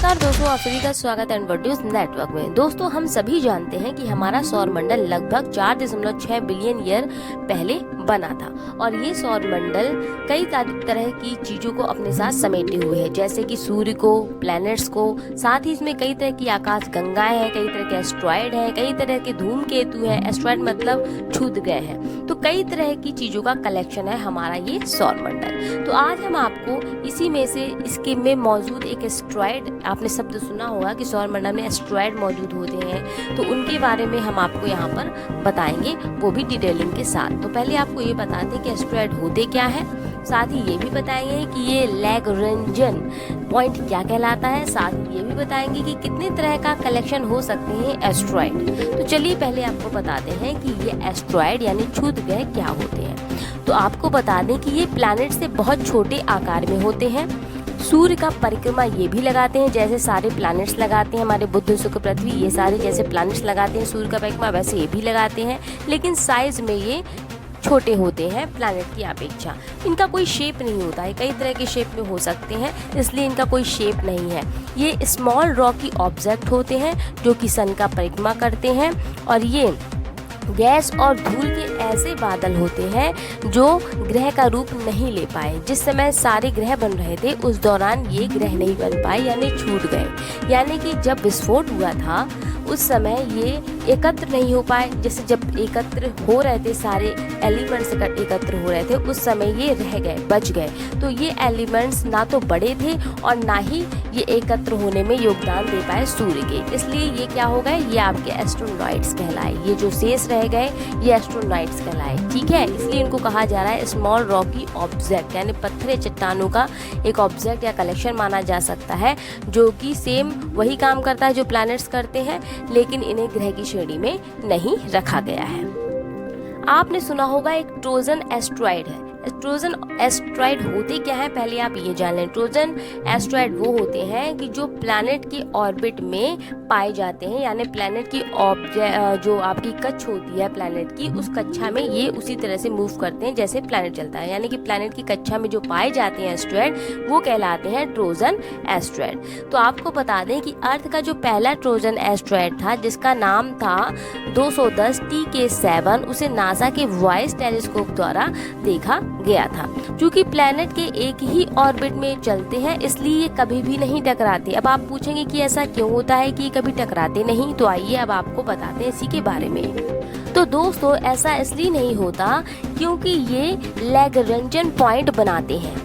नमस्कार दोस्तों, आप सभी का स्वागत है इन्वर्ड्यूस नेटवर्क में। दोस्तों, हम सभी जानते हैं कि हमारा सौर मंडल लगभग 4.6 बिलियन ईयर पहले बना था और ये सौर मंडल कई तरह की चीजों को अपने साथ समेटे हुए है, जैसे कि सूर्य को, प्लैनेट्स को, साथ ही इसमें कई तरह की आकाश गंगाएं हैं, कई तरह के एस्ट्रॉयड हैं, कई तरह के धूमकेतु हैं। एस्ट्रॉयड मतलब क्षुद्र ग्रह हैं। तो कई तरह की चीजों का कलेक्शन है हमारा ये सौर मंडल। तो आज हम आपको इसी में से इसके में मौजूद एक एस्ट्रॉयड, आपने शब्द सुना होगा कि सौर मंडल में एस्ट्रॉयड मौजूद होते हैं, तो उनके बारे में हम आपको यहाँ पर बताएंगे, वो भी डिटेलिंग के साथ। तो पहले आपको ये बताते हैं कि एस्ट्रॉयड होते क्या है, साथ ही ये भी बताएंगे कि ये लैग्रेंजन पॉइंट क्या कहलाता है, साथ ही ये भी बताएंगे कि कितने तरह का कलेक्शन हो सकते हैं एस्ट्रॉयड। तो चलिए पहले आपको बताते हैं कि ये एस्ट्रॉयड यानी क्षुद्र ग्रह क्या होते हैं। तो आपको बता दें कि ये प्लैनेट से बहुत छोटे आकार में होते हैं। सूर्य का परिक्रमा ये भी लगाते हैं, जैसे सारे प्लैनेट्स लगाते हैं, हमारे बुध, शुक्र, पृथ्वी, ये सारे जैसे प्लैनेट्स लगाते हैं सूर्य का परिक्रमा, वैसे ये भी लगाते हैं, लेकिन साइज में ये छोटे होते हैं प्लैनेट की अपेक्षा। इनका कोई शेप नहीं होता है, कई तरह के शेप में हो सकते हैं, इसलिए इनका कोई शेप नहीं है। ये स्मॉल रॉकी ऑब्जेक्ट होते हैं जो कि सन का परिक्रमा करते हैं, और ये गैस और धूल के ऐसे बादल होते हैं जो ग्रह का रूप नहीं ले पाए। जिस समय सारे ग्रह बन रहे थे उस दौरान ये ग्रह नहीं बन पाए, यानी छूट गए। यानी कि जब विस्फोट हुआ था उस समय ये एकत्र नहीं हो पाए। जैसे जब एकत्र हो रहे थे, सारे एलिमेंट्स एकत्र हो रहे थे, उस समय ये रह गए, बच गए। तो ये एलिमेंट्स ना तो बड़े थे और ना ही ये एकत्र होने में योगदान दे पाए सूर्य के, इसलिए ये क्या हो गए, ये आपके एस्ट्रोनॉइड्स कहलाए। ये जो शेष रह गए ये एस्ट्रोनॉइड्स कहलाए, ठीक है। इसलिए इनको कहा जा रहा है स्मॉल रॉकी ऑब्जेक्ट, यानी पत्थर या चट्टानों का एक ऑब्जेक्ट या कलेक्शन माना जा सकता है, जो कि सेम वही काम करता है जो प्लैनेट्स करते हैं, लेकिन इन्हें ग्रह की श्रेणी में नहीं रखा गया है। आपने सुना होगा एक ट्रोजन एस्ट्रॉयड है। ट्रोजन एस्ट्रॉयड होते क्या है, पहले आप ये जान लें। ट्रोजन एस्ट्रॉयड वो होते हैं कि जो प्लैनेट की ऑर्बिट में पाए जाते हैं, यानी प्लैनेट की जो आपकी कच्छ होती है प्लैनेट की, उस कक्षा में ये उसी तरह से मूव करते हैं जैसे प्लैनेट चलता है। यानी कि प्लैनेट की कक्षा में जो पाए जाते हैं एस्ट्रॉयड, वो कहलाते हैं ट्रोजन एस्ट्रॉयड। तो आपको बता दें कि अर्थ का जो पहला ट्रोजन एस्ट्रॉयड था, जिसका नाम था 210 TK7, उसे नासा के वॉइस टेलीस्कोप द्वारा देखा गया था। क्योंकि प्लैनेट के एक ही ऑर्बिट में चलते हैं, इसलिए ये कभी भी नहीं टकराते। अब आप पूछेंगे कि ऐसा क्यों होता है कि कभी टकराते नहीं, तो आइए अब आपको बताते हैं इसी के बारे में। तो दोस्तों, ऐसा इसलिए नहीं होता क्योंकि ये लैग्रेंजन पॉइंट बनाते हैं।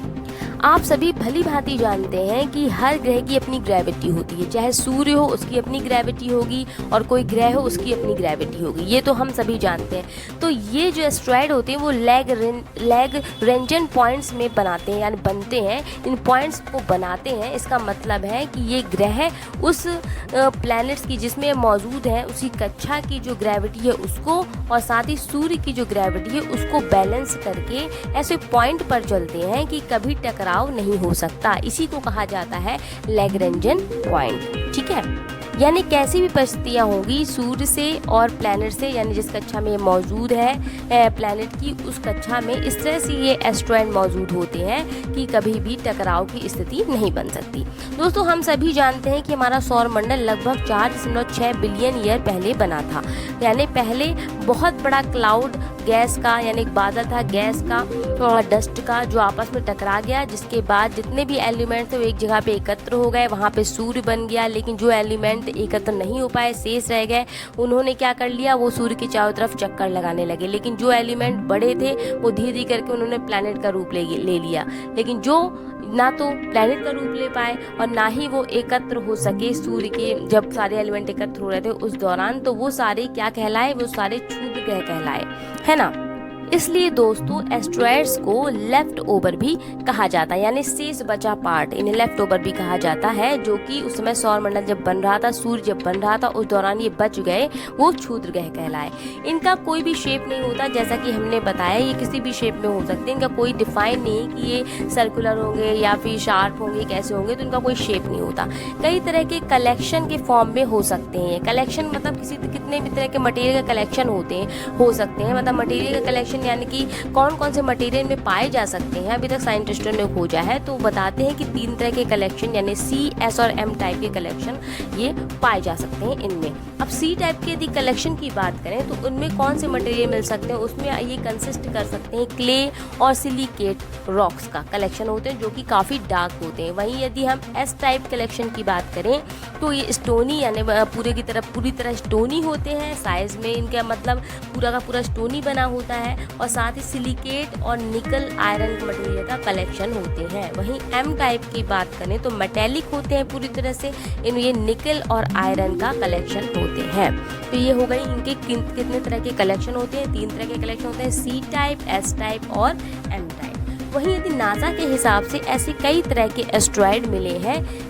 आप सभी भली भांति जानते हैं कि हर ग्रह की अपनी ग्रेविटी होती है, चाहे सूर्य हो उसकी अपनी ग्रेविटी होगी और कोई ग्रह हो उसकी अपनी ग्रेविटी होगी, ये तो हम सभी जानते हैं। तो ये जो एस्ट्रॉयड होते हैं वो लैग्रेंजन पॉइंट्स में बनाते हैं, यानी बनते हैं, इन पॉइंट्स को बनाते हैं। इसका मतलब है कि ये ग्रह उस प्लैनेट्स की जिसमें मौजूद है उसी कक्षा की जो ग्रेविटी है उसको, और साथ ही सूर्य की जो ग्रेविटी है उसको बैलेंस करके ऐसे पॉइंट पर चलते हैं कि कभी टकराव नहीं हो सकता। इसी को कहा जाता है लैग्रेंजन पॉइंट, ठीक है। यानी कैसी भी परिस्थितियां होगी सूर्य से और प्लैनेट से, यानी जिस कक्षा में ये मौजूद है प्लैनेट की, उस कक्षा में इस तरह से ये एस्ट्रॉयड मौजूद होते हैं कि कभी भी टकराव की स्थिति नहीं बन सकती। दोस्तों, हम सभी जानते हैं कि हमारा सौर मंडल लगभग 4.6 बिलियन ईयर पहले बना था। यानी पहले बहुत बड़ा क्लाउड गैस का, यानी एक बादल था गैस का और डस्ट का, जो आपस में टकरा गया, जिसके बाद जितने भी एलिमेंट थे वो एक जगह पे एकत्र हो गए, वहाँ पे सूर्य बन गया। लेकिन जो एलिमेंट एकत्र नहीं हो पाए, शेष रह गए, उन्होंने क्या कर लिया, वो सूर्य के चारों तरफ चक्कर लगाने लगे। लेकिन जो एलिमेंट बड़े थे वो धीरे धीरे करके उन्होंने प्लैनेट का रूप ले लिया। लेकिन जो ना तो प्लैनेट का रूप ले पाए और ना ही वो एकत्र हो सके सूर्य के, जब सारे एलिमेंट एकत्र हो रहे थे उस दौरान, तो वो सारे क्या कहलाए, वो सारे क्षुद्र ग्रह कहलाए, है ना। इसलिए दोस्तों, एस्ट्रॉयड्स को लेफ्ट ओवर भी कहा जाता है, यानी शेष बचा पार्ट, इन्हें लेफ्ट ओवर भी कहा जाता है, जो कि उस समय सौर मंडल जब बन रहा था, सूर्य जब बन रहा था, उस दौरान ये बच गए, वो क्षुद्र ग्रह कहलाए। इनका कोई भी शेप नहीं होता, जैसा कि हमने बताया, ये किसी भी शेप में हो सकते हैं। इनका कोई डिफाइन नहीं कि ये सर्कुलर होंगे या फिर शार्प होंगे, कैसे होंगे, तो इनका कोई शेप नहीं होता। कई तरह के कलेक्शन के फॉर्म में हो सकते हैं। कलेक्शन मतलब कितने भी तरह के मटेरियल का कलेक्शन हो सकते हैं। मतलब मटेरियल का कलेक्शन कलेक्शन यानी कि कौन कौन से मटेरियल में पाए जा सकते हैं अभी तक साइंटिस्टों ने खोजा है, तो बताते हैं कि 3 तरह के कलेक्शन यानी सी, एस और एम टाइप के कलेक्शन ये पाए जा सकते हैं इनमें। अब सी टाइप के यदि कलेक्शन की बात करें तो उनमें कौन से मटेरियल मिल सकते हैं, उसमें ये कंसिस्ट कर सकते हैं क्ले और सिलिकेट रॉक्स का कलेक्शन होते हैं जो कि काफ़ी डार्क होते हैं। वहीं यदि हम एस टाइप कलेक्शन की बात करें तो ये स्टोनी यानी पूरी तरह स्टोनी होते हैं, साइज में इनका मतलब पूरा का पूरा स्टोनी बना होता है, और साथ ही सिलिकेट और निकल आयरन मटेरियल का कलेक्शन होते हैं। वहीं एम टाइप की बात करें तो मेटेलिक होते हैं पूरी तरह से, इन ये निकल और आयरन का कलेक्शन होते हैं। तो ये हो गई इनके कितने तरह के कलेक्शन होते हैं, 3 तरह के कलेक्शन होते हैं, सी टाइप, एस टाइप और एम टाइप। वहीं यदि नासा के हिसाब से ऐसे कई तरह के एस्ट्रॉयड मिले हैं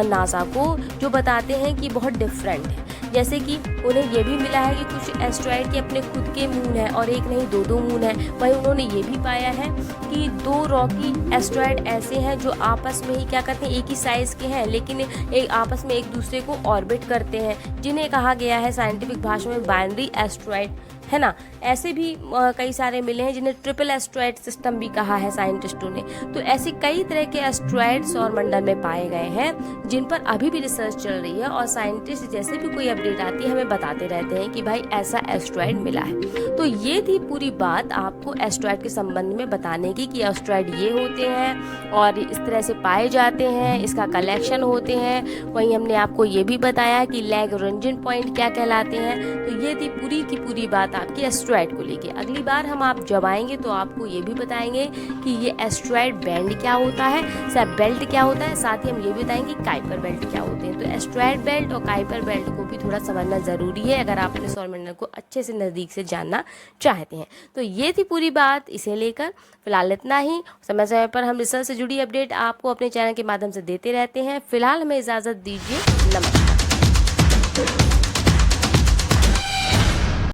नासा को जो बताते हैं कि बहुत डिफरेंट है, जैसे कि उन्हें ये भी मिला है कि कुछ एस्ट्रॉयड के अपने खुद के मून हैं और एक नहीं 2 मून हैं। वहीं उन्होंने ये भी पाया है कि 2 रॉकी एस्ट्रॉयड ऐसे हैं जो आपस में ही क्या करते हैं, एक ही साइज़ के हैं लेकिन एक आपस में एक दूसरे को ऑर्बिट करते हैं, जिन्हें कहा गया है साइंटिफिक भाषा में बाइनरी एस्ट्रॉयड, है ना। ऐसे भी कई सारे मिले हैं जिन्हें ट्रिपल एस्ट्रॉयड सिस्टम भी कहा है साइंटिस्टों ने। तो ऐसे कई तरह के एस्ट्रॉयड सौरमंडल में पाए गए हैं जिन पर अभी भी रिसर्च चल रही है, और साइंटिस्ट जैसे भी कोई अपडेट आती है हमें बताते रहते हैं कि भाई ऐसा एस्ट्रॉयड मिला है। तो ये थी पूरी बात आपको एस्ट्रॉयड के संबंध में बताने की कि एस्ट्रॉयड ये होते हैं और इस तरह से पाए जाते हैं, इसका कलेक्शन होते हैं। वहीं हमने आपको ये भी बताया कि लैग्रेंजियन पॉइंट क्या कहलाते हैं। तो ये थी पूरी की पूरी बात आपकी एस्ट्रॉयड को लेके। अगली बार हम आप जब आएंगे तो आपको ये भी बताएंगे कि ये एस्ट्रॉयड बैंड क्या होता है, सब बेल्ट क्या होता है, साथ ही हम ये भी बताएंगे काइपर बेल्ट क्या होते हैं। तो एस्ट्रॉयड बेल्ट और काइपर बेल्ट को भी थोड़ा समझना ज़रूरी है अगर आप अपने सौरमंडल को अच्छे से नज़दीक से जानना चाहते हैं। तो ये थी पूरी बात, इसे लेकर फिलहाल इतना ही। समय समय पर हम रिसर्च से जुड़ी अपडेट आपको अपने चैनल के माध्यम से देते रहते हैं। फिलहाल हमें इजाज़त दीजिए, नमस्कार।